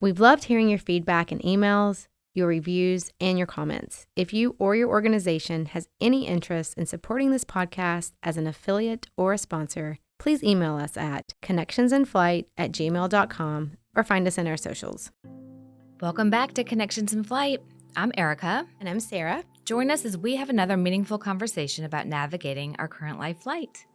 We've loved hearing your feedback and emails, your reviews, and your comments. If you or your organization has any interest in supporting this podcast as an affiliate or a sponsor, please email us at connectionsinflight@gmail.com or find us in our socials. Welcome back to Connections in Flight. I'm Erika. And I'm Sarah. Join us as we have another meaningful conversation about navigating our current life flight.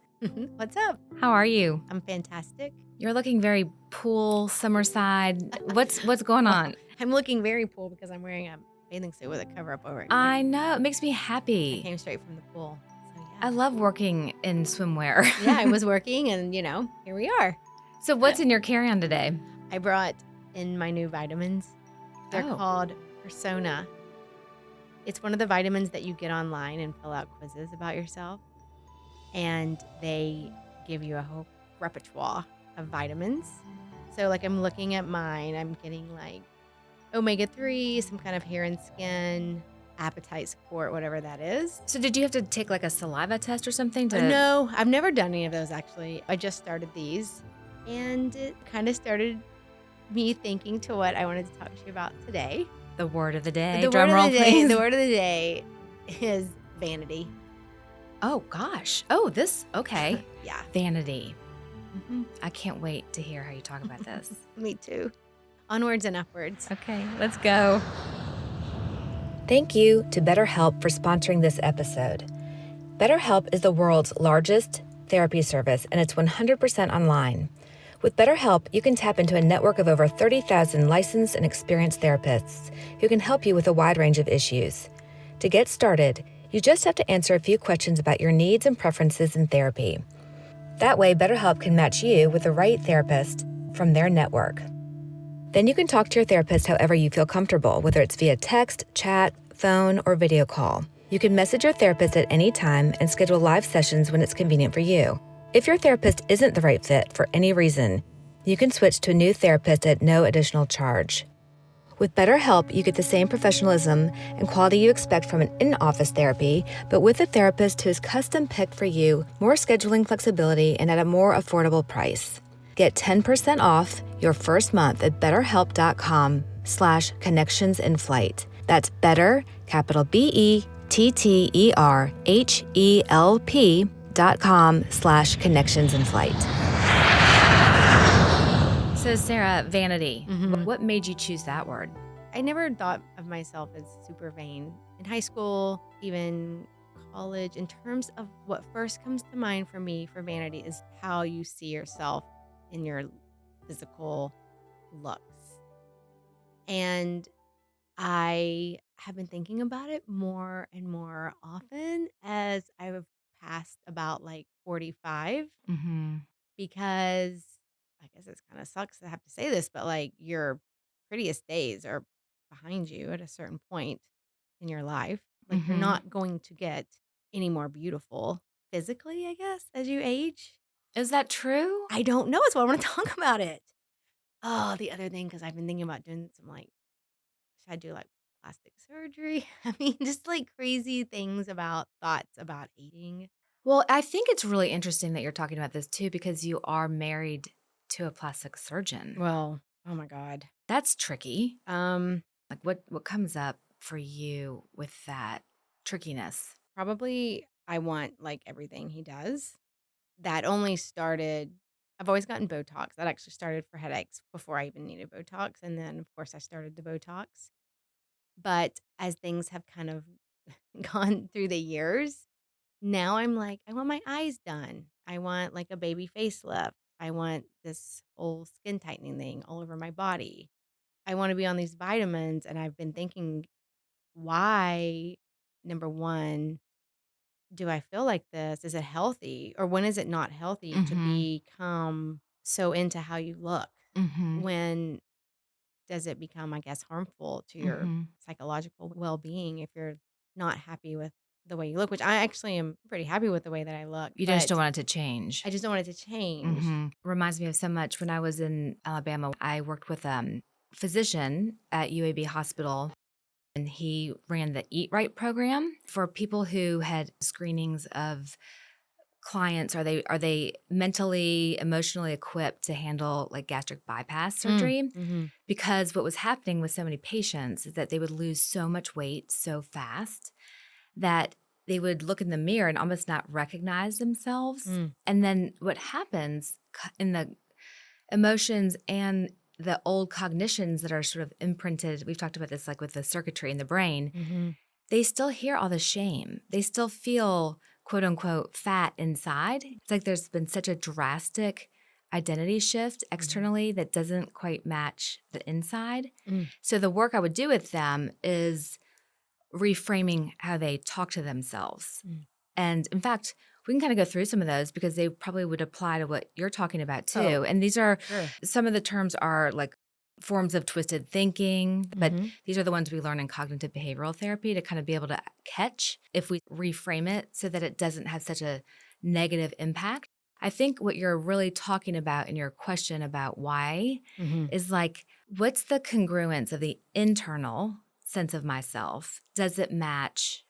What's up? How are you? I'm fantastic. You're looking very pool, summerside. What's going on? I'm looking very pool because I'm wearing a bathing suit with a cover up over it. I know. It makes me I happy. came straight from the pool. So, yeah. I love working in swimwear. Yeah, I was working and, here we are. So what's in your carry-on today? I brought in my new vitamins. They're called Persona. It's one of the vitamins that you get online and fill out quizzes about yourself. And they give you a whole repertoire of vitamins. So I'm looking at mine. I'm getting omega-3, some kind of hair and skin, appetite support, whatever that is. So did you have to take a saliva test or something? No, I've never done any of those actually. I just started these. And it kind of started me thinking to what I wanted to talk to you about today. The word of the day. The Drum roll, please. The word of the day is vanity. Oh, gosh. Oh, okay. Yeah. Vanity. Mm-hmm. I can't wait to hear how you talk about this. Me too. Onwards and upwards. Okay, let's go. Thank you to BetterHelp for sponsoring this episode. BetterHelp is the world's largest therapy service, and it's 100% online. With BetterHelp, you can tap into a network of over 30,000 licensed and experienced therapists who can help you with a wide range of issues. To get started, you just have to answer a few questions about your needs and preferences in therapy. That way, BetterHelp can match you with the right therapist from their network. Then you can talk to your therapist however you feel comfortable, whether it's via text, chat, phone, or video call. You can message your therapist at any time and schedule live sessions when it's convenient for you. If your therapist isn't the right fit for any reason, you can switch to a new therapist at no additional charge. With BetterHelp, you get the same professionalism and quality you expect from an in-office therapy, but with a therapist who is custom-picked for you, more scheduling flexibility, and at a more affordable price. Get 10% off your first month at betterhelp.com/connectionsinflight. That's better, capital BETTERHELP.com/connectionsinflight. So, Sarah, vanity. Mm-hmm. What made you choose that word? I never thought of myself as super vain. In high school, even college, in terms of what first comes to mind for me for vanity is how you see yourself in your physical looks. And I have been thinking about it more and more often as I've passed about 45, Mm-hmm. because I guess it kind of sucks to have to say this, but your prettiest days are behind you at a certain point in your life. You're Mhm. not going to get any more beautiful physically, I guess, as you age. Is that true? I don't know. It's why I want to talk about it. Oh, the other thing, because I've been thinking about doing some should I do plastic surgery? I mean, just crazy things about thoughts about eating. Well, I think it's really interesting that you're talking about this too, because you are married to a plastic surgeon. Well, oh my God. That's tricky. Um, What comes up for you with that trickiness? Probably I want everything he does. That only started, I've always gotten Botox. That actually started for headaches before I even needed Botox. And then, of course, I started the Botox. But as things have kind of gone through the years, now I'm I want my eyes done. I want a baby facelift. I want this whole skin tightening thing all over my body. I want to be on these vitamins. And I've been thinking, why, number one, do I feel like this? Is it healthy? Or when is it not healthy to become so into how you look? Mm-hmm. When does it become, I guess, harmful to your psychological well-being if you're not happy with the way you look, which I actually am pretty happy with the way that I look. You just don't want it to change. I just don't want it to change. Reminds me of so much. When I was in Alabama, I worked with a physician at UAB Hospital, and he ran the Eat Right program for people who had screenings of clients, are they mentally, emotionally equipped to handle like gastric bypass Mm, surgery? mhm, Because what was happening with so many patients is that they would lose so much weight so fast that they would look in the mirror and almost not recognize themselves. mm, And then what happens in the emotions and the old cognitions that are sort of imprinted, we've talked about this like with the circuitry in the brain, mhm. they still hear all the shame. They still feel quote unquote fat inside. It's like there's been such a drastic identity shift Mhm. externally that doesn't quite match the inside. Mm. So the work I would do with them is reframing how they talk to themselves. Mm. And in fact, we can kind of go through some of those because they probably would apply to what you're talking about Oh, too. And these are sure. some of the terms are like forms of twisted thinking, but Mhm. these are the ones we learn in cognitive behavioral therapy to kind of be able to catch if we reframe it so that it doesn't have such a negative impact. I think what you're really talking about in your question about why Mhm. is like, what's the congruence of the internal sense of myself? Does it match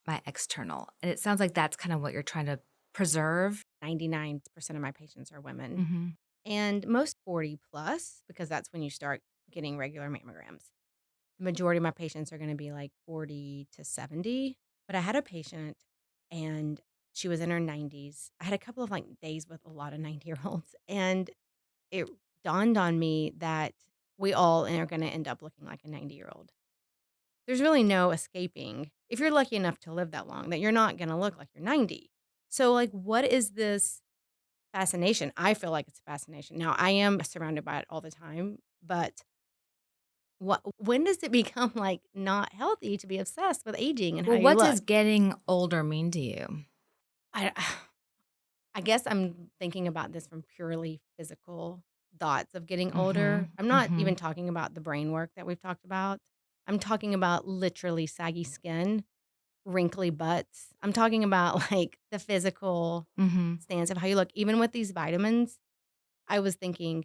my external? And it sounds like that's kind of what you're trying to preserve. 99% of my patients are women, Mhm. and most 40 plus because that's when you start getting regular mammograms. The majority of my patients are gonna be, like, 40 to 70, but I had a patient, and she was in her 90s. I had a couple of, like, days with a lot of 90-year-olds, and it dawned on me that we all are gonna end up looking like a 90-year-old. There's really no escaping, if you're lucky enough to live that long, that you're not gonna look like you're 90. So, like, what is this fascination? I feel like it's a fascination. Now, I am surrounded by it all the time, but when does it become, like, not healthy to be obsessed with aging and how Well, you what look? does getting older mean to you? I I guess I'm thinking about this from purely physical thoughts of getting older. Mhm. I'm not even Mhm. talking about the brain work that we've talked about. I'm talking about literally saggy skin, wrinkly butts. I'm talking about, like, the physical Mhm. stance of how you look. Even with these vitamins, I was thinking,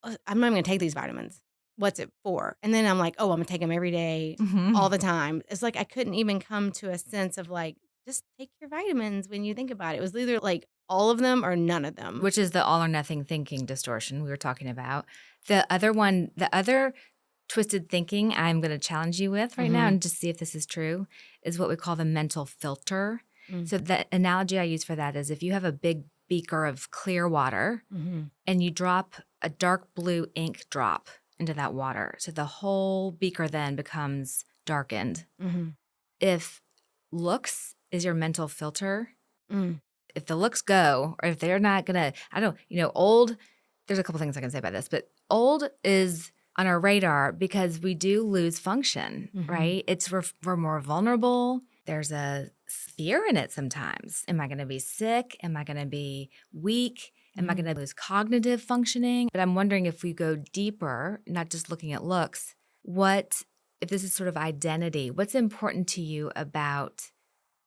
I'm not even gonna take these vitamins. What's it for?" And then I'm like, "Oh, I'm gonna take them every day, all Mhm. the time." It's like I couldn't even come to a sense of, like, just take your vitamins when you think about it. It was either, like, all of them or none of them. Which is the all or nothing thinking distortion we were talking about. The other twisted thinking I'm going to challenge you with right now Mhm. and just see if this is true is what we call the mental filter. Mm. So the analogy I use for that is if you have a big beaker of clear water Mhm. and you drop a dark blue ink drop into that water. So the whole beaker then becomes darkened. Mhm. If looks is your mental filter, Mm. if the looks go, or if they're not gonna, I don't, old, there's a couple things I can say about this, but old is on our radar because we do lose function, Mhm. right? We're more vulnerable. There's a fear in it sometimes. Am I gonna be sick? Am I gonna be weak? Am I Mhm. gonna lose cognitive functioning? But I'm wondering if we go deeper, not just looking at looks, what if this is sort of identity, what's important to you about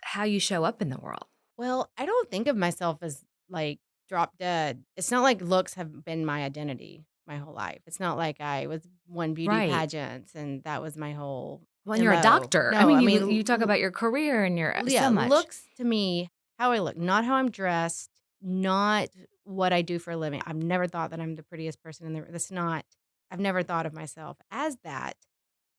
how you show up in the world? Well, I don't think of myself as, like, drop dead. It's not like looks have been my identity my whole life. It's not like I was won beauty Right. pageants and that was my whole Well, and you're a MO. doctor. I No, mean, I you mean, you talk about your career and your yeah, so much. looks to me, how I look, not how I'm dressed, not what I do for a living. I've never thought that I'm the prettiest person in the that's not I've never thought of myself as that.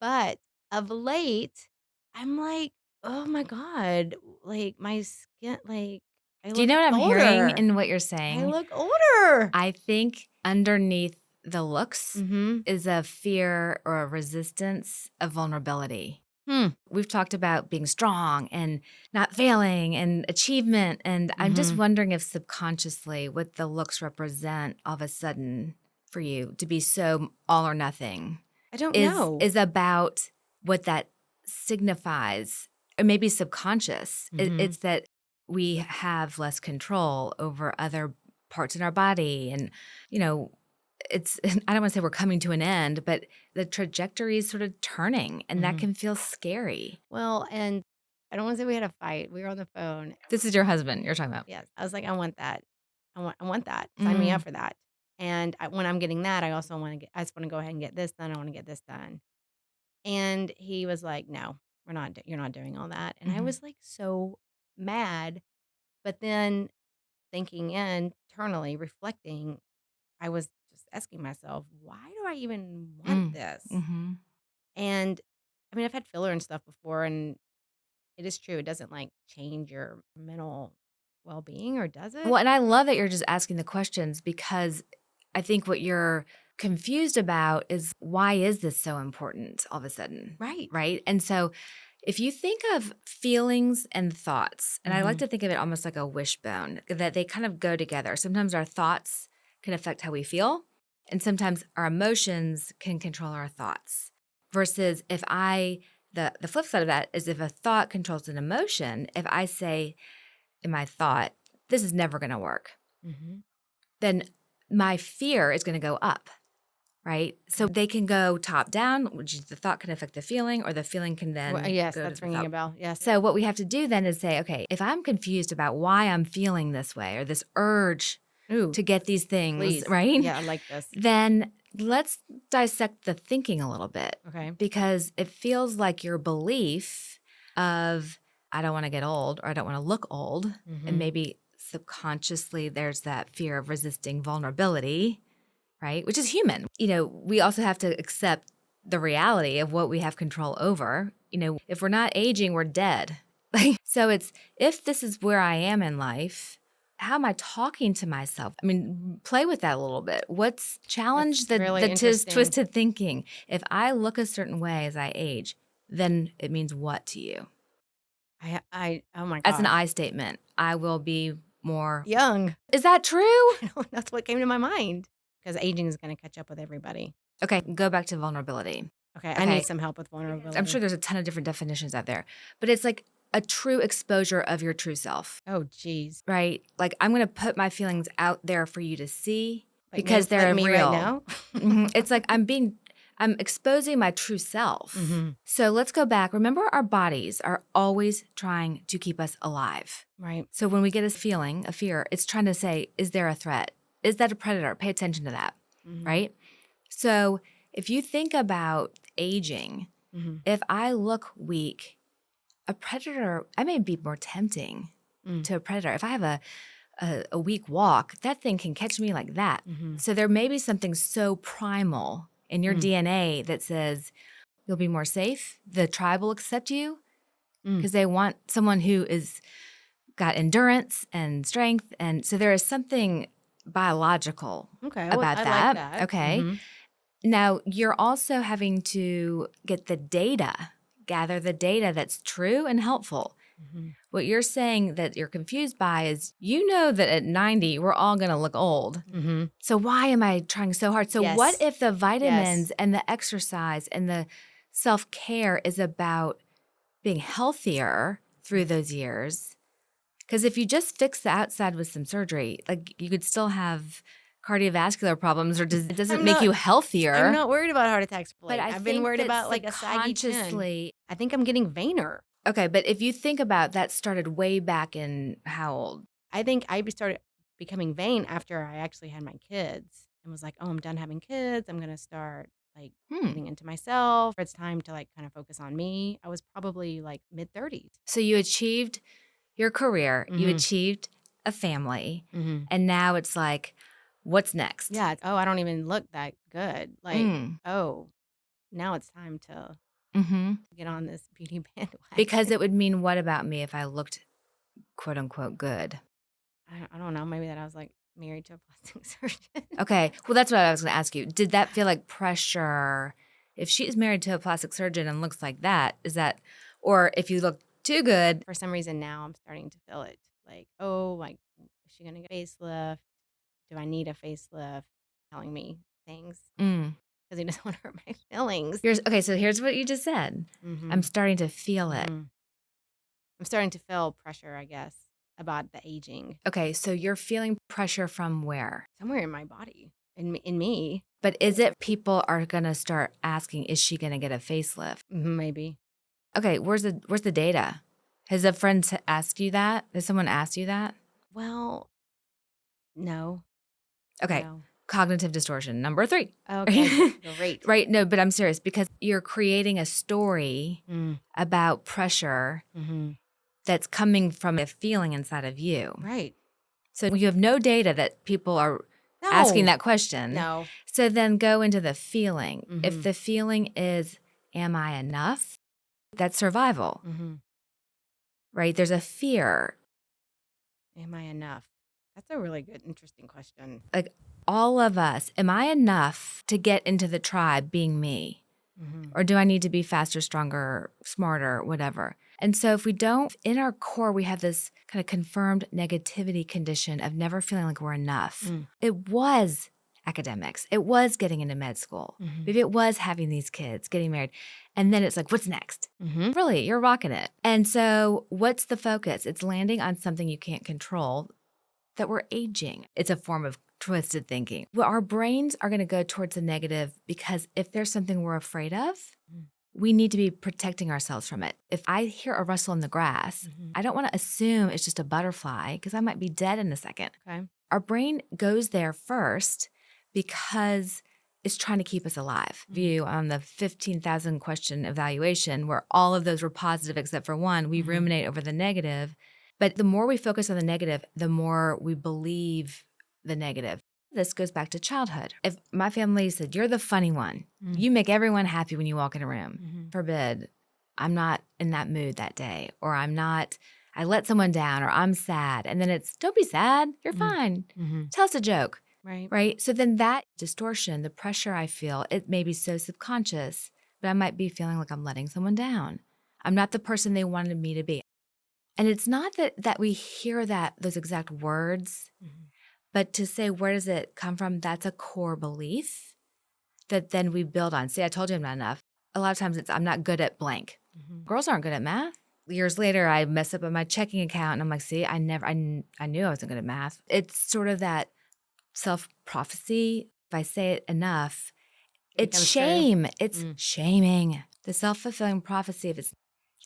But of late, I'm like, "Oh my god, like, my skin, like, I Do you look know what I'm hearing older. in what you're I saying? look older." I think underneath the looks Mhm. is a fear or a resistance of vulnerability. Hmm. We've talked about being strong and not failing and achievement. And I'm just Mhm. wondering if subconsciously what the looks represent all of a sudden for you to be so all or nothing I don't is know. is about what that signifies, or maybe subconscious. Mhm. It's that we have less control over other parts in our body, and you know, it's I don't want to say we're coming to an end, but the trajectory is sort of turning, and that Mhm. can feel scary. Well, and I don't wanna say we had a fight. We were on the phone. This is your husband you're talking about. Yes. I was like, "I want that. I want that. Sign me up Mm, for that." And when I'm getting that, I just wanna go ahead and get this done. I wanna get this done. And he was like, "No, you're not doing all that." And I mhm. was, like, so mad. But then thinking internally, reflecting, I was just asking myself, why do I even want Mm. this? Mhm. And I mean, I've had filler and stuff before, and it is true. It doesn't like change your mental well being, or does Well, it? and I love that you're just asking the questions because I think what you're confused about is why is this so important all of a sudden, Right. right? And so if you think of feelings and thoughts, and I like Hmm. to think of it almost like a wishbone, that they kind of go together. Sometimes our thoughts can affect how we feel, and sometimes our emotions can control our thoughts. Versus if the flip side of that is if a thought controls an emotion, if I say in my thought, this is never going to work, Hmm. then my fear is going to go up, right? So Okay. they can go top down, which is the thought can affect the feeling, or the feeling can Well, then yes, go to that's the ringing thought. a bell. Yes. So what we have to do then is say, okay, if I'm confused about why I'm feeling this way or this urge Ooh, to get these things, please. right? Yeah, I like this. Then let's dissect the thinking a little bit Okay. because it feels like your belief of, I don't want to get old or I don't want to look old. And Hmm. maybe subconsciously there's that fear of resisting vulnerability, right? Which is human. We also have to accept the reality of what we have control over. If we're not aging, we're dead. So it's if this is where I am in life, how am I talking to myself? I mean, play with that a little bit. What's challenge That's the really the interesting. twisted thinking? If I look a certain way as I age, then it means what to you? Oh my As an gosh. I statement, I will be more. Young. Is that true? I know, that's what came to my mind because aging is going to catch up with everybody. Okay, go back to vulnerability. Okay. I need Okay, some help with I'm sure vulnerability. there's a ton of different definitions out there, but it's like a true exposure of your true self, Oh, geez. right? Like I'm going to put my feelings out there for you to see because Like they're me right real. now. It's like I'm exposing my true self. Hmm. So let's go back. Remember, our bodies are always trying to keep us alive. Right. So when we get a feeling, a fear, it's trying to say, is there a threat? Is that a predator? Pay attention to that, Hmm. right? So if you think about aging, Hmm. if I look weak, a predator, I may be more tempting Mm. to a predator. If I have a weak walk, that thing can catch me like that. Hmm. So there may be something so primal in your Mm. DNA that says you'll be more safe. The tribe will accept you Mm. because they want someone who is got endurance and strength. And so there is something biological Okay. Well, about I like that. that. Okay. Hmm. Now, you're also having to get the data, gather the data that's true and helpful. Hmm. What you're saying that you're confused by is that at 90, we're all going to look old. Hmm. So why am I trying so hard? So what Yes. if the Yes. vitamins and the exercise and the self-care is about being healthier through those years? Because if you just fix the outside with some surgery, like you could still have cardiovascular problems or it doesn't I'm make not. you I'm healthier. not worried about heart attacks, But Blake. I I've been think worried that about like a saggy chin. subconsciously, I think I'm getting vainer. okay, but if you think about that started way back in how old? I think I started becoming vain after I actually had my kids and was like, oh, I'm done having kids. I'm going to start like Hmm. getting into myself. It's time to like kind of focus on me. I was probably like mid 30s. So you achieved your career, you Hmm. achieved a family, Hmm. and now it's like, what's next? Yeah. Oh, I don't even look that good. Like, Mm. oh, now it's time to Mm-hmm. get on this beauty Because bandwagon. it would mean what about me if I looked quote unquote good? I don't know. Maybe that I was like married to a plastic surgeon. Okay. Well, that's what I was going to ask you. Did that feel like pressure? If she's married to a plastic surgeon and looks like that, is that, or if you look too good? For some reason now I'm starting to feel it. Like, oh, like, is she going to get a facelift? Do I need a facelift? Telling me things Mm. because he doesn't want to hurt my feelings. Okay, so here's what you just said. Hmm. I'm starting to feel it. Hmm. I'm starting to feel pressure, I guess, about the aging Okay, so you're feeling pressure from where? somewhere in my body, in me. But is it people are going to start asking, is she going to get a facelift? Maybe. Okay, where's the data? Has a friend asked you that? Has someone asked you that? Well, no, Okay, no. cognitive distortion, number 3. Okay, great. Right? No, but I'm serious because you're creating a story Mm. about pressure Hmm. that's coming from a feeling inside of you. Right. So you have no data that people are asking No. that question. No. So then go into the feeling. If Mhm. the feeling is, am I enough? That's survival, Mhm. right? There's a fear. Am I enough? That's a really good, interesting question. Like all of us, am I enough to get into the tribe being me? Mhm. Or do I need to be faster, stronger, smarter, whatever? And so if we don't, in our core, we have this kind of confirmed negativity condition of never feeling like we're enough. Mm. It was academics. It was getting into med school. Mhm. Maybe it was having these kids, getting married. And then it's like, what's next? Mhm. Really, you're rocking it. And so what's the focus? It's landing on something you can't control, that we're aging. It's a form of twisted thinking. Well, our brains are going to go towards the negative because if there's something we're afraid of, Mm. we need to be protecting ourselves from it. If I hear a rustle in the grass, Mhm. I don't want to assume it's just a butterfly because I might be dead in a second. Okay. Our brain goes there first because it's trying to keep us alive. View on the 15,000 question evaluation where all of those were positive except for one, we ruminate over the negative. But the more we focus on the negative, the more we believe the negative. This goes back to childhood. If my family said, you're the funny one, you make everyone happy when you walk in a room. Forbid, I'm not in that mood that day, or I let someone down, or I'm sad. And then it's, don't be sad, you're fine. Tell us a joke, Right. right? So then that distortion, the pressure I feel, it may be so subconscious, but I might be feeling like I'm letting someone down. I'm not the person they wanted me to be. And it's not that we hear those exact words, but to say, where does it come from? That's a core belief that then we build on. See, I told you I'm not enough. A lot of times it's, I'm not good at blank. Girls aren't good at math. Years later, I mess up on my checking account and I'm like, see, I knew I wasn't good at math. It's sort of that self-prophecy. If I say it enough, it's becomes true. shame. It's shaming. The self-fulfilling prophecy, if it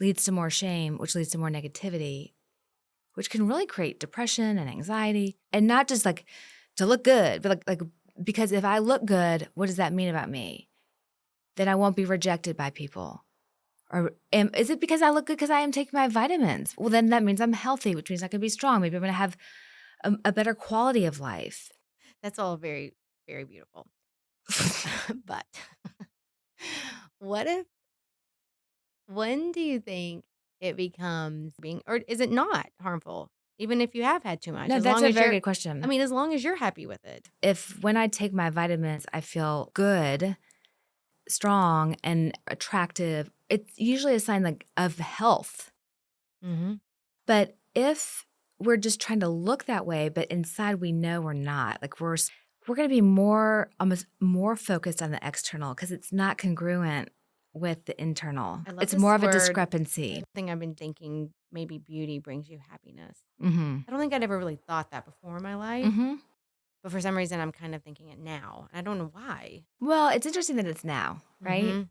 leads to more shame, which leads to more negativity, which can really create depression and anxiety. And not just like to look good, but like because if I look good, what does that mean about me? Then I won't be rejected by people. Or is it because I look good because I am taking my vitamins? Well, then that means I'm healthy, which means I can be strong. Maybe I'm going to have a better quality of life. That's all very, very beautiful. But what if, when do you think it becomes being, or is it not harmful? Even if you have had too much, No, as that's long a as very you're, good question. as long as you're happy with it. If when I take my vitamins, I feel good, strong, and attractive, it's usually a sign like of health. Mm-hmm. But if we're just trying to look that way, but inside we know we're not, like we're going to be almost more focused on the external because it's not congruent with the internal. I love It's this more of a word. discrepancy. I think I've been thinking maybe beauty brings you happiness. Mm-hmm. I don't think I'd ever really thought that before in my life, Mm-hmm. but for some reason I'm kind of thinking it now. I don't know why. Well, it's interesting that it's now, right? Mm-hmm.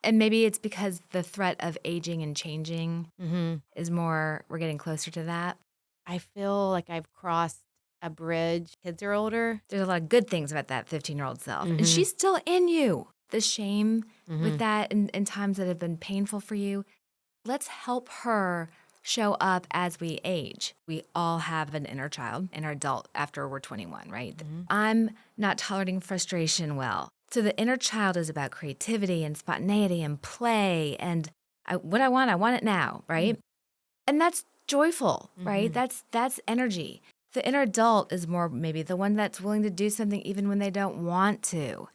And maybe it's because the threat of aging and changing Mm-hmm. is more, we're getting closer to that. I feel like I've crossed a bridge. Kids are older. There's a lot of good things about that 15-year-old self. And Mm-hmm. she's still in you. The shame Mm-hmm. with that in times that have been painful for you. Let's help her show up as we age. We all have an inner child, inner adult after we're 21, right? Mm-hmm. I'm not tolerating frustration well. So the inner child is about creativity and spontaneity and play and what I want it now, right? And that's joyful, right? That's energy. The inner adult is more maybe the one that's willing to do something even when they don't want to,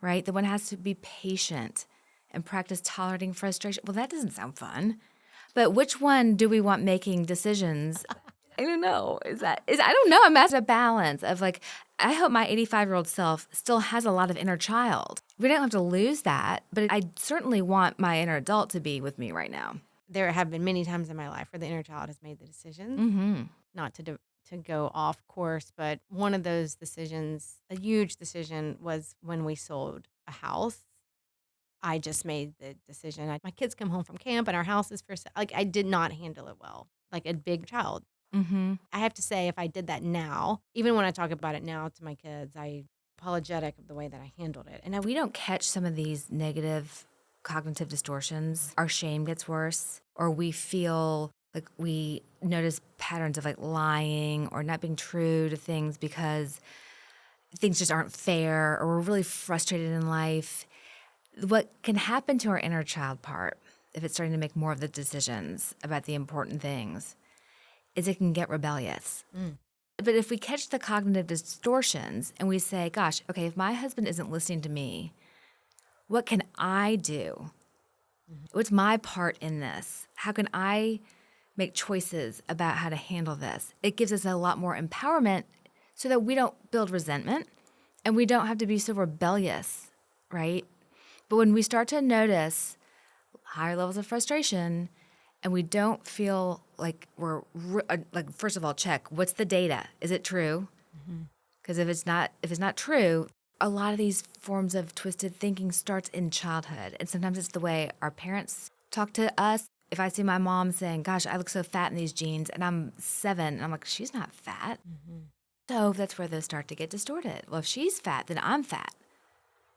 right? The one has to be patient and practice tolerating frustration. Well, that doesn't sound fun. But which one do we want making decisions? I don't know. I don't know. I'm at a balance of like, I hope my 85-year-old self still has a lot of inner child. We don't have to lose that, but I certainly want my inner adult to be with me right now. There have been many times in my life where the inner child has made the decisions, not to go off course, but one of those decisions, a huge decision, was when we sold a house. I just made the decision. My kids come home from camp and our house is for sale. Like, I did not handle it well, like a big child. Mm-hmm. I have to say, if I did that now, even when I talk about it now to my kids, I apologetic of the way that I handled it. And We don't catch some of these negative cognitive distortions. Our shame gets worse, or we feel Like we notice patterns of like lying or not being true to things because things just aren't fair or we're really frustrated in life. What can happen to our inner child part, if it's starting to make more of the decisions about the important things, is it can get rebellious. Mm. But if we catch the cognitive distortions and we say, gosh, okay, if my husband isn't listening to me, what can I do? What's my part in this? How can I make choices about how to handle this? It gives us a lot more empowerment so that we don't build resentment and we don't have to be so rebellious, right? But when we start to notice higher levels of frustration and we don't feel like like, first of all, check, what's the data? Is it true? Because if it's not true, a lot of these forms of twisted thinking starts in childhood. And sometimes it's the way our parents talk to us. If I see my mom saying, gosh, I look so fat in these jeans, and I'm 7, and I'm like, she's not fat. So that's where those start to get distorted. Well, if she's fat, then I'm fat.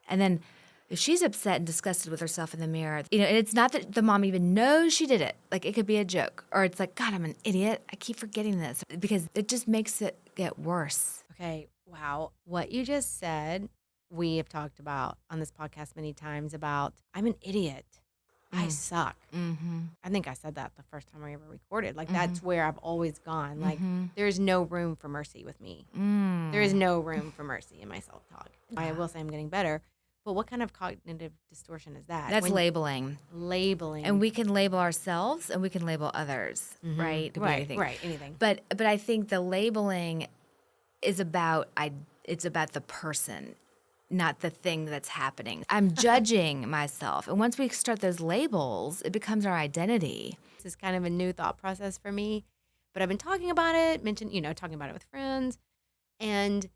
And then if she's upset and disgusted with herself in the mirror, and it's not that the mom even knows she did it. Like, it could be a joke. Or it's like, God, I'm an idiot. I keep forgetting this. Because it just makes it get worse. Okay, wow. What you just said, we have talked about on this podcast many times about I'm an idiot. I suck. Mm-hmm. I think I said that the first time I ever recorded. Like, that's where I've always gone. Like, Mm-hmm. there's no room for mercy with me. There is no room for mercy in my self-talk. I will say I'm getting better. But what kind of cognitive distortion is that? That's labeling. Labeling. And we can label ourselves and we can label others, right? It could be Right, anything. right, anything. But I think the labeling is about it's about the person, not the thing that's happening. I'm judging myself. And once we start those labels, it becomes our identity. This is kind of a new thought process for me. But I've been talking about it, talking about it with friends. And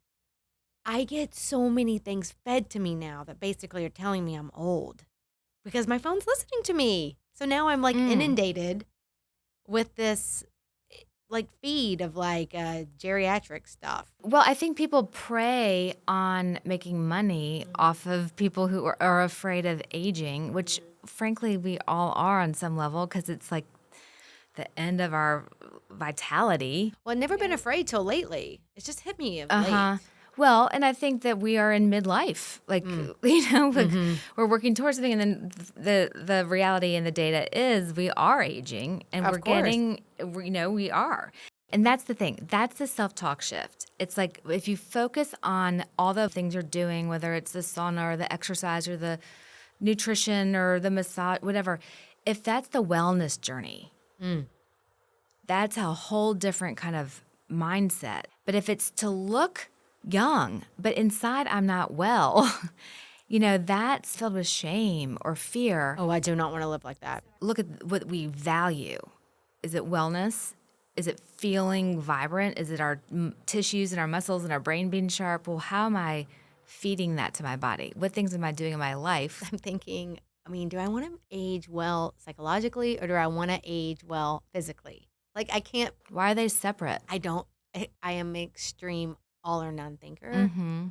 I get so many things fed to me now that basically are telling me I'm old because my phone's listening to me. So now I'm like inundated with this like feed of like geriatric stuff. Well, I think people prey on making money off of people who are afraid of aging, which frankly we all are on some level because it's like the end of our vitality. Well, I've never been afraid till lately. It's just hit me of late. Well, and I think that we are in midlife, like like we're working towards something, and then the reality and the data is we are aging, and Of we're course. getting, we are, and that's the thing. That's the self-talk shift. It's like if you focus on all the things you're doing, whether it's the sauna or the exercise or the nutrition or the massage, whatever, if that's the wellness journey, that's a whole different kind of mindset. But if it's to look young, but inside I'm not well, that's filled with shame or fear. Oh, I do not want to live like that. Look at what we value. Is it wellness? Is it feeling vibrant? Is it our tissues and our muscles and our brain being sharp? Well, how am I feeding that to my body? What things am I doing in my life? I'm thinking, do I want to age well psychologically or do I want to age well physically? Like, I can't. Why are they separate? I am an extreme all or none thinker. Mm-hmm.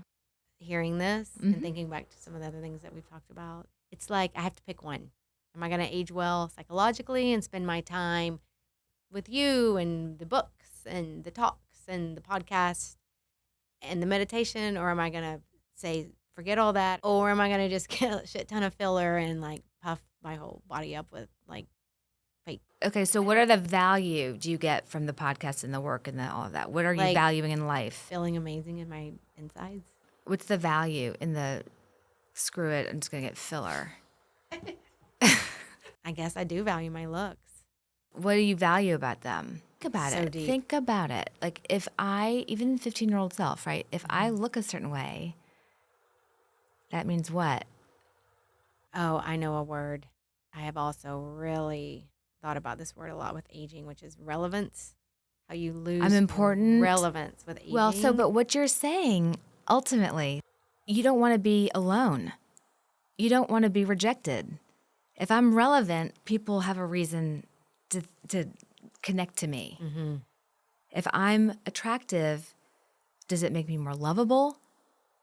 Hearing this and thinking back to some of the other things that we've talked about, it's like I have to pick one. Am I going to age well psychologically and spend my time with you and the books and the talks and the podcast and the meditation, or am I going to say forget all that, or am I going to just get a shit ton of filler and like puff my whole body up with like fake? Okay, so what are the value do you get from the podcast and the work and all of that? What are you Like, valuing in life? Feeling amazing in my insides. What's the value in the screw it, I'm just going to get filler? I guess I do value my looks. What do you value about them? Think about So it. deep. Think about it. Like if even 15-year-old self, right? If I look a certain way, that means what? Oh, I know a word. I have also really thought about this word a lot with aging, which is relevance. How you lose I'm important. relevance with aging. Well, but what you're saying, ultimately, you don't want to be alone. You don't want to be rejected. If I'm relevant, people have a reason to connect to me. Mm-hmm. If I'm attractive, does it make me more lovable?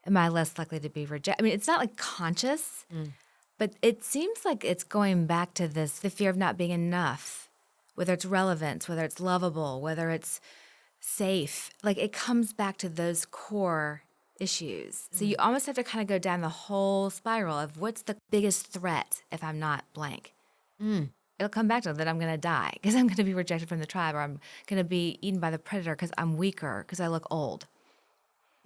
Am I less likely to be rejected? It's not like conscious, but it seems like it's going back to the fear of not being enough whether it's relevance, whether it's lovable, whether it's safe. Like it comes back to those core issues. So you almost have to kind of go down the whole spiral of what's the biggest threat if I'm not blank. Mm. It'll come back to that I'm going to die because I'm going to be rejected from the tribe, or I'm going to be eaten by the predator because I'm weaker, because I look old.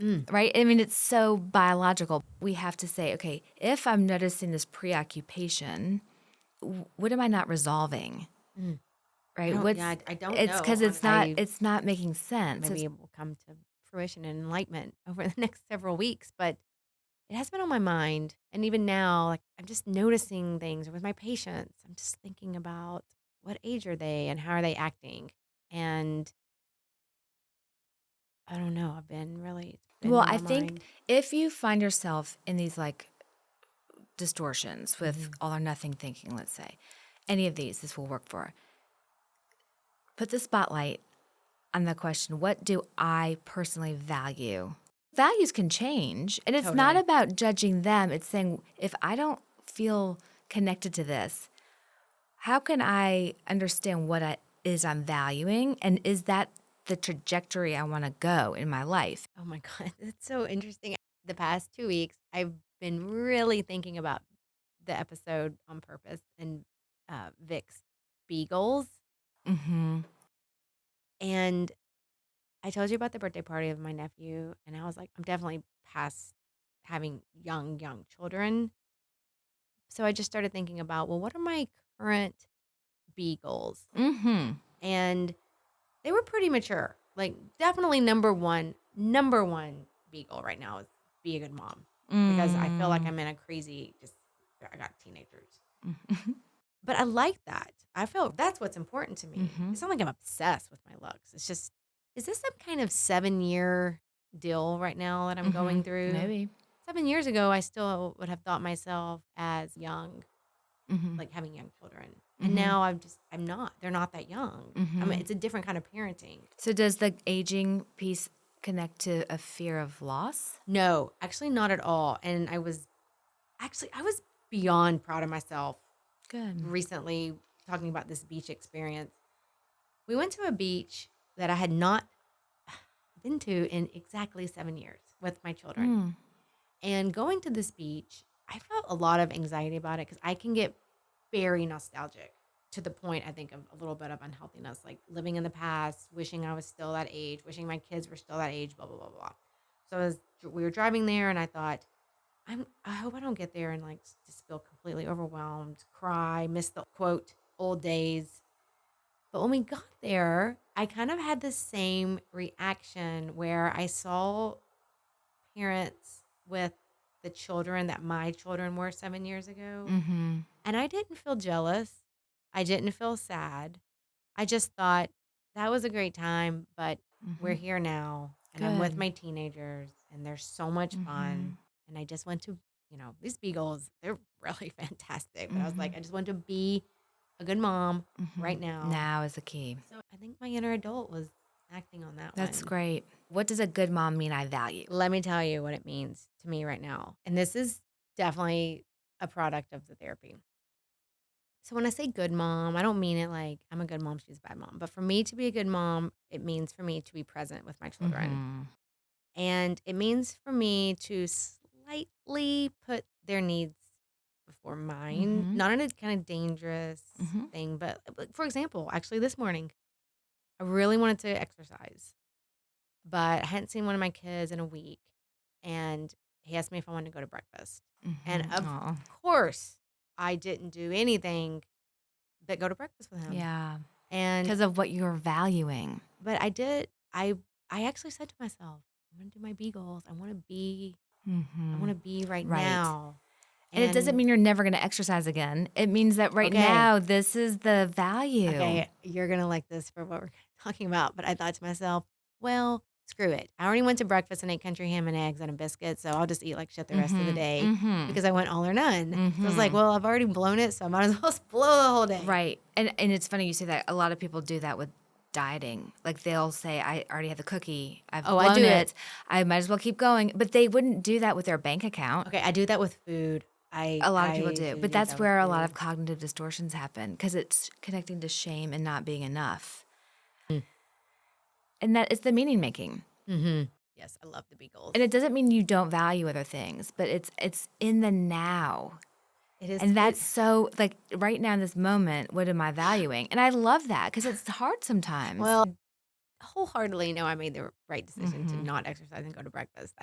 Mm. Right? I mean, it's so biological. We have to say, okay, if I'm noticing this preoccupation, what am I not resolving? Mm. Right? What's I don't it's know. because it's not making sense. Maybe it will come to fruition and enlightenment over the next several weeks, but it has been on my mind. And even now, like I'm just noticing things with my patients. I'm just thinking about what age are they and how are they acting? And I don't know. It's been Well, on I my think mind. if you find yourself in these like distortions with Mhm. all or nothing thinking, let's say, any of these, this will work for. Put the spotlight on the question, what do I personally value? Values can change, and it's not Totally. about judging them. It's saying, if I don't feel connected to this, how can I understand what it is I'm valuing? And is that the trajectory I want to go in my life? Oh my God. It's so interesting. The past 2 weeks, I've been really thinking about the episode on purpose and Vic's beagles. Mm-hmm. And I told you about the birthday party of my nephew, and I was like, I'm definitely past having young children. So I just started thinking about, well, what are my current beagles? Mm-hmm. And they were pretty mature. Like definitely number one beagle right now is be a good mom because I feel like Mm. I'm in a crazy just I got teenagers. But I like that. I feel that's what's important to me. Mm-hmm. It's not like I'm obsessed with my looks. It's just, is this some kind of 7 year deal right now that I'm Mm-hmm. going through? Maybe. 7 years ago, I still would have thought myself as young, Mm-hmm. like having young children. And Mm-hmm. now I'm not. They're not that young. I Mm-hmm. mean, it's a different kind of parenting. So does the aging piece connect to a fear of loss? No, actually, not at all. And I was beyond proud of myself Good. recently talking about this beach experience. We went to a beach that I had not been to in exactly 7 years with my children. Mm. And going to this beach, I felt a lot of anxiety about it because I can get very nostalgic to the point, I think, of a little bit of unhealthiness, like living in the past, wishing I was still that age, wishing my kids were still that age, blah, blah, blah, blah. So we were driving there and I thought, I hope I don't get there and like just feel completely overwhelmed, cry, miss the quote, old days. But when we got there, I kind of had the same reaction where I saw parents with the children that my children were 7 years ago. Mm-hmm. And I didn't feel jealous. I didn't feel sad. I just thought that was a great time, but we're Mm-hmm. here now. And I'm with Good. my teenagers and they're so much Mm-hmm. fun. And I just went to, these beagles, they're really fantastic. But I was Mm-hmm. like, I just want to be a good mom Mm-hmm. right now. Now is the key. So I think my inner adult was acting on that That's one. great. What does a good mom mean I value? Let me tell you what it means to me right now. And this is definitely a product of the therapy. So when I say good mom, I don't mean it like I'm a good mom, she's a bad mom. But for me to be a good mom, it means for me to be present with my children. Mm-hmm. And it means for me to slightly put their needs before mine, Mm-hmm. not in a kind of dangerous Mm-hmm. thing. But for example, actually this morning, I really wanted to exercise, but I hadn't seen one of my kids in a week. And he asked me if I wanted to go to breakfast. And Mm-hmm. of Oh, course, I didn't do anything but go to breakfast with him. yeah. And Because of what you're valuing. but I did I actually said to myself, I'm gonna do my beagles. I Mm-hmm. wanna be right Right. now. And it doesn't And mean you're never going to exercise again. It means that right okay, now, this is the value. okay, you're gonna like this for what we're talking about. But I thought to myself, well, screw it. I already went to breakfast and ate country ham and eggs and a biscuit, so I'll just eat like shit the rest of the Mm-hmm. day Mm-hmm. because I went all or none. So I was like, Mm-hmm. well, I've already blown it, so I might as well just blow the whole day. Right. And it's funny you say that. A lot of people do that with dieting. Like they'll say, I already had the cookie. I've Oh, I blown do it. it. I might as well keep going. But they wouldn't do that with their bank account. Okay, I do that with food. A lot of people I do, do but think that's that was where a lot of weird. cognitive distortions happen because it's connecting to shame and not being enough. Mm. And that it's the meaning making. Mhm. Yes, I love the beagles. And it doesn't mean you don't value other things, but it's in the now. It is And it that's so like right now in this moment, what am I valuing? And I love that because it's hard sometimes. well, wholeheartedly know I made the right decision to Mhm. not exercise and go to breakfast.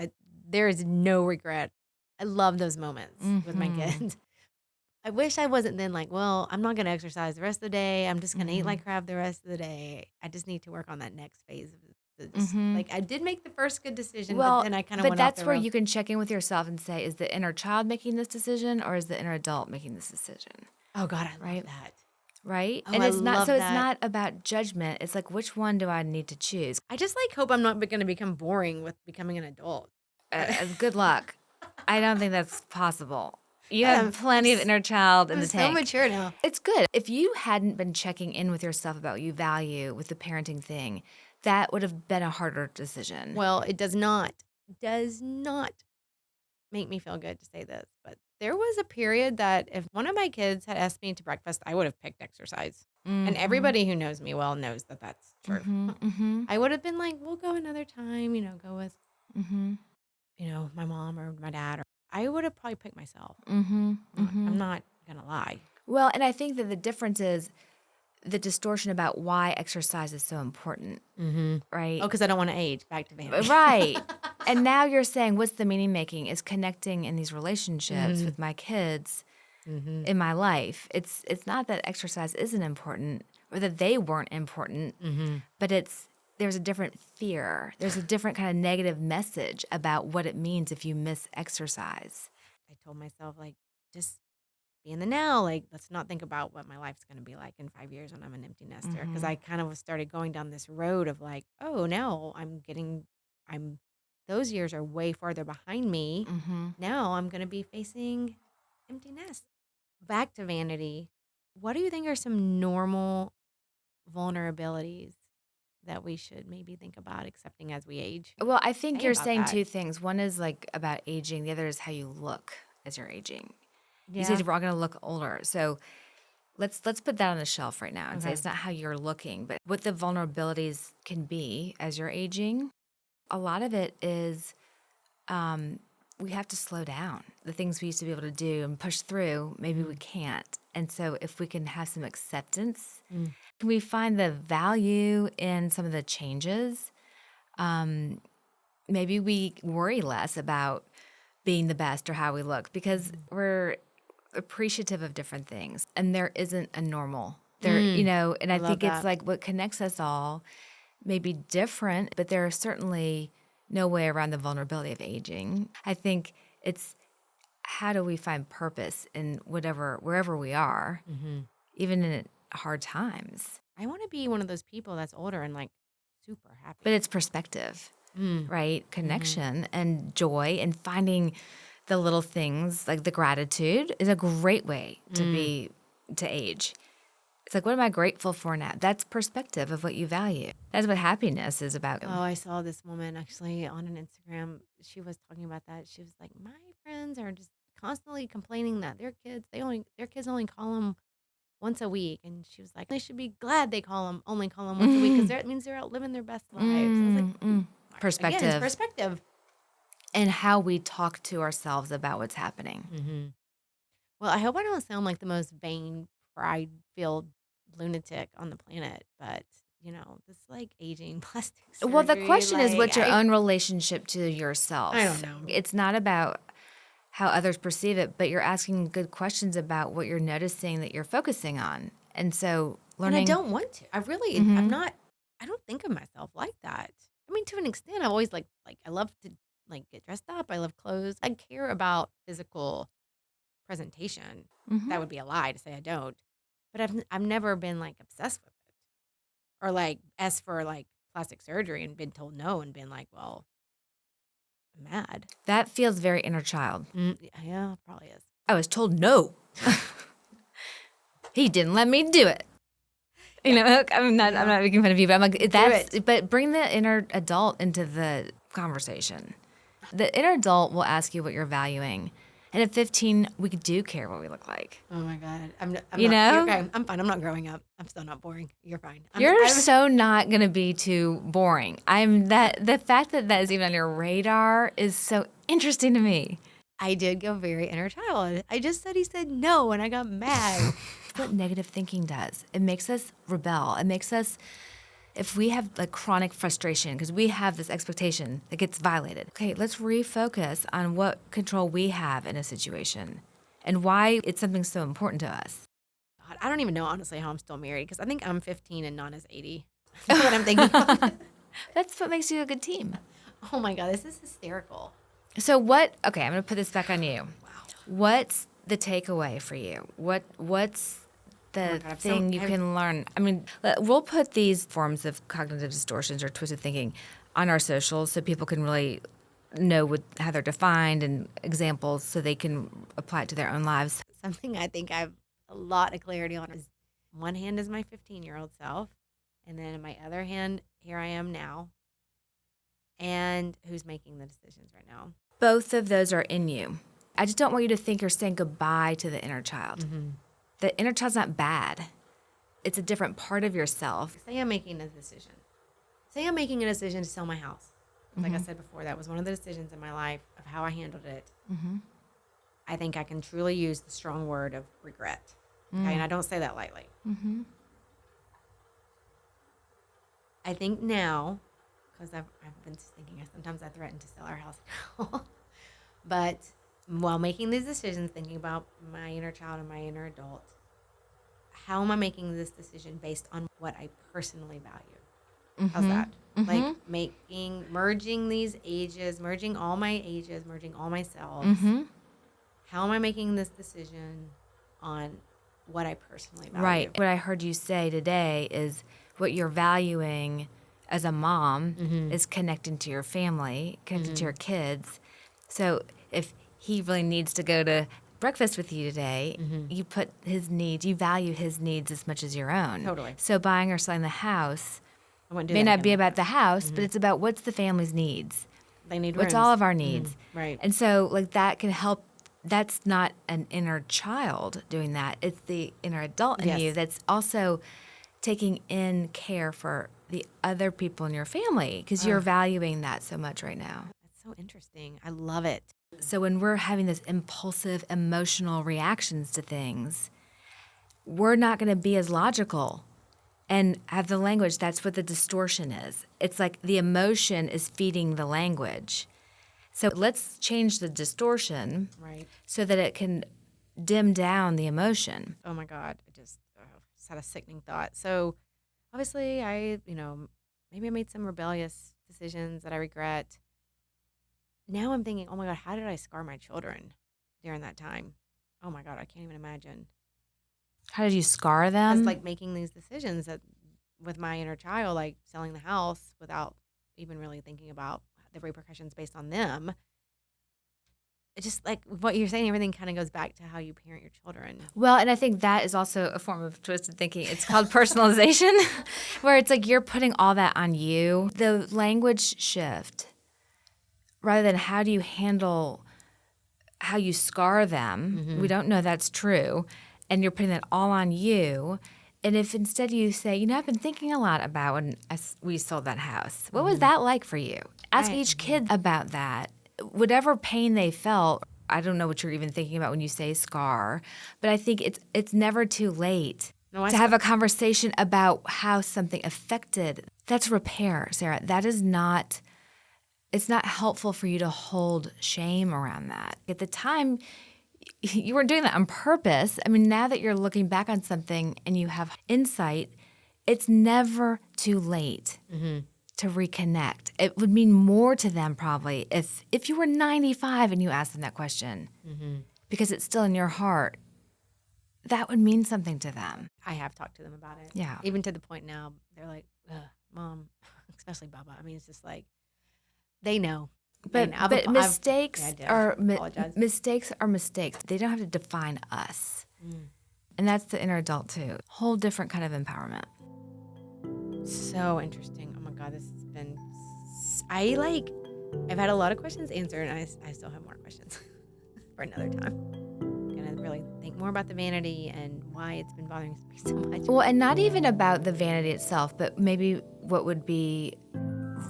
There is no regret. I love those moments with my Mhm. kids. I wish I wasn't then like, well, I'm not going to exercise the rest of the day. I'm just going to eat Mhm. like crap the rest of the day. I just need to work on that next phase of this. Mhm. Like I did make the first good decision, but Well, then I kind of but went off that's the where rails. you can check in with yourself and say, is the inner child making this decision or is the inner adult making this decision? Oh God, I love Right? that. Right? Oh, And I it's not so love it's that. not about judgment. It's like which one do I need to choose? I just like hope I'm not going to become boring with becoming an adult. Good luck. I don't think that's possible. You have I'm, I'm, plenty of s- inner child in I'm the so tank. mature now. It's good. If you hadn't been checking in with yourself about what you value with the parenting thing, that would have been a harder decision. Well, it does not make me feel good to say this, but there was a period that if one of my kids had asked me to breakfast, I would have picked exercise. And Mhm. everybody who knows me well knows that that's true. Mhm. Mhm. I would have been like, we'll go another time, go with, Mhm. my mom or my dad. Or I would have probably picked myself. Mhm. I'm Mhm. not going to lie. Well, and I think that the difference is the distortion about why exercise is so important, Mm-hmm. Oh, right? because I don't want to age. Back to vanity. Right. And now you're saying what's the meaning making is connecting in these relationships Mm-hmm. with my kids Mm-hmm. in my life. It's not that exercise isn't important or that they weren't important, Mm-hmm. but there's a different fear. There's a different kind of negative message about what it means if you miss exercise. I told myself, like, just be in the now. Like, let's not think about what my life's going to be like in 5 years when I'm an empty nester. Because Mhm. I kind of started going down this road of like, oh, now I'm, those years are way farther behind me. Mhm. Now I'm going to be facing empty nest. Back to vanity. What do you think are some normal vulnerabilities that we should maybe think about accepting as we age? Well, I think Say you're about saying that. two things. One is like about aging, the other is how you look as you're aging. You Yeah. said we're all going to look older. So let's put that on the shelf right now and say Okay. it's not how you're looking, but what the vulnerabilities can be as you're aging. A lot of it is we have to slow down. The things we used to be able to do and push through, maybe we can't. And so if we can have some acceptance, Mm. can we find the value in some of the changes? Maybe we worry less about being the best or how we look because we're appreciative of different things and there isn't a normal there, and I I love think it's that. like what connects us all may be different, but there is certainly no way around the vulnerability of aging. I think it's how do we find purpose in wherever we are, Mm-hmm. even in hard times. I want to be one of those people that's older and like super But happy. it's perspective, Mm. right? Mm-hmm. Connection and joy and finding the little things like the gratitude is a great way Mm. to age. It's like, what am I grateful for now? That's perspective of what you value. That's what happiness is about. Oh, I saw this woman actually on an Instagram. She was talking about that. She was like, my friends are just constantly complaining that their kids only call them once a week, and she was like, they should be glad they only call them once a week because Mm, that means they're out living their best lives. I was like, again, it's perspective perspective. and how we talk to ourselves about what's happening. Mm-hmm. Well, I hope I don't sound like the most vain, pride-filled lunatic on the planet, but this like aging plastic Well, the surgery, question is like what's your own relationship to I don't yourself? know. It's not about how others perceive it, but you're asking good questions about what you're noticing that you're focusing on. And so And I learning. don't want to. I'm Mhm. not. I don't think of myself like that. I mean, to an extent, I've always like I love to like get dressed up. I love clothes. I care about physical presentation. Mhm. That would be a lie to say I don't. But I've never been like obsessed with it or like asked for like plastic surgery and been told no and been like, well, I'm mad. That feels very inner child. Yeah, probably is. I was told no. He didn't let me do it. Yeah. I'm not making fun of you, but I'm like, Do it. but bring the inner adult into the conversation. The inner adult will ask you what you're valuing And at 15, we do care what we look like. Oh my God. I'm You not, you're know? okay. I'm fine. I'm not growing up. I'm still not boring. You're fine. You're so not going to be too boring. The fact that that is even on your radar is so interesting to me. I did go very inner child. I just said he said no, and I got mad. What negative thinking does. It makes us rebel. It makes us, if we have like chronic frustration, because we have this expectation that gets violated. Okay, let's refocus on what control we have in a situation and why it's something so important to us. God, I don't even know, honestly, how I'm still married, because I think I'm 15 and Nana's 80. That's what I'm thinking about. That's what makes you a good team. Oh my God, this is hysterical. So okay, I'm going to put this back on you. Wow. What's the takeaway for you? What's the thing you can learn? I mean, we'll put these forms of cognitive distortions or twisted thinking on our socials so people can really know how they're defined and examples so they can apply it to their own lives. Something I think I have a lot of clarity on is, one hand is my 15-year-old self, and then in my other hand, here I am now, and who's making the decisions right now. Both of those are in you. I just don't want you to think you're saying goodbye to the inner child. Mm-hmm. The inner child's not bad. It's a different part of yourself. Say I'm making a decision. Say I'm making a decision to sell my house. Like I said before, that was one of the decisions in my life of how I handled it. Mm-hmm. I think I can truly use the strong word of regret. Okay, and I don't say that lightly. Mm-hmm. I think now, because I've been thinking, sometimes I threaten to sell our house now. But while making these decisions, thinking about my inner child and my inner adult, how am I making this decision based on what I personally value? Mm-hmm. How's that? Mm-hmm. Like merging these ages, merging all my ages, merging all my selves. Mm-hmm. How am I making this decision on what I personally value? Right. What I heard you say today is what you're valuing as a mom is connecting to your family, connecting to your kids. So if he really needs to go to breakfast with you today, you put his needs, you value his needs as much as your own. Totally. So buying or selling the house may not be about the house, but it's about what's the family's needs. They need what's rooms. all of our needs. Right. And so like that can help. That's not an inner child doing that. It's the inner adult in you that's also taking in care for the other people in your family because you're valuing that so much right now. That's so interesting. I love it. So when we're having this impulsive, emotional reactions to things, we're not going to be as logical and have the language. That's what the distortion is. It's like the emotion is feeding the language. So let's change the distortion so that it can dim down the emotion. Oh my God. I just had a sickening thought. So obviously maybe I made some rebellious decisions that I regret. Now I'm thinking, oh my God, how did I scar my children during that time? Oh my God, I can't even imagine. How did you scar them? Just like making these decisions with my inner child, like selling the house without even really thinking about the repercussions based on them. It's just like what you're saying, everything kind of goes back to how you parent your children. Well, and I think that is also a form of twisted thinking. It's called personalization, where it's like you're putting all that on you. The language shift, rather than how do you handle how you scar them, we don't know that's true, and you're putting that all on you. And if instead you say, I've been thinking a lot about when we sold that house. What was that like for you? Ask each kid about that. Whatever pain they felt, I don't know what you're even thinking about when you say scar, but I think it's never too late to have a conversation about how something affected. That's repair, Sarah. That is not, it's not helpful for you to hold shame around that. At the time, you weren't doing that on purpose. I mean, now that you're looking back on something and you have insight, it's never too late to reconnect. It would mean more to them probably if you were 95 and you asked them that question because it's still in your heart. That would mean something to them. I have talked to them about it. Yeah. Even to the point now, they're like, Mom, especially Baba. I mean, it's just like, they know. But mistakes are mistakes. They don't have to define us. And that's the inner adult too. Whole different kind of empowerment. So interesting. Oh my God, this has been, I've had a lot of questions answered and I still have more questions. for another time. I'm going to really think more about the vanity and why it's been bothering me so much. Well, and not even about the vanity itself, but maybe what would be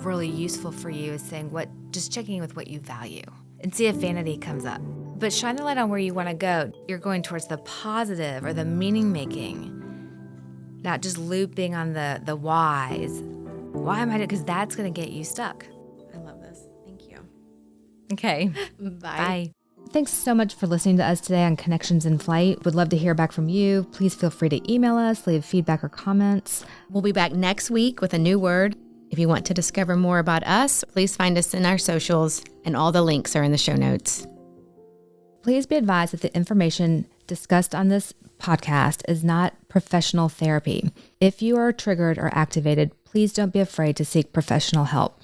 really useful for you is saying just checking in with what you value and see if vanity comes up. But shine the light on where you want to go. You're going towards the positive or the meaning making, not just looping on the whys. Why am I doing? Because that's going to get you stuck. I love this. Thank you. Okay. Bye. Bye. Thanks so much for listening to us today on Connections in Flight. Would love to hear back from you. Please feel free to email us, leave feedback or comments. We'll be back next week with a new word. If you want to discover more about us, please find us in our socials, and all the links are in the show notes. Please be advised that the information discussed on this podcast is not professional therapy. If you are triggered or activated, please don't be afraid to seek professional help.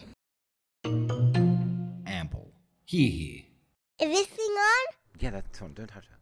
Ample. He. Is this thing on? Yeah, that's on. Don't touch that.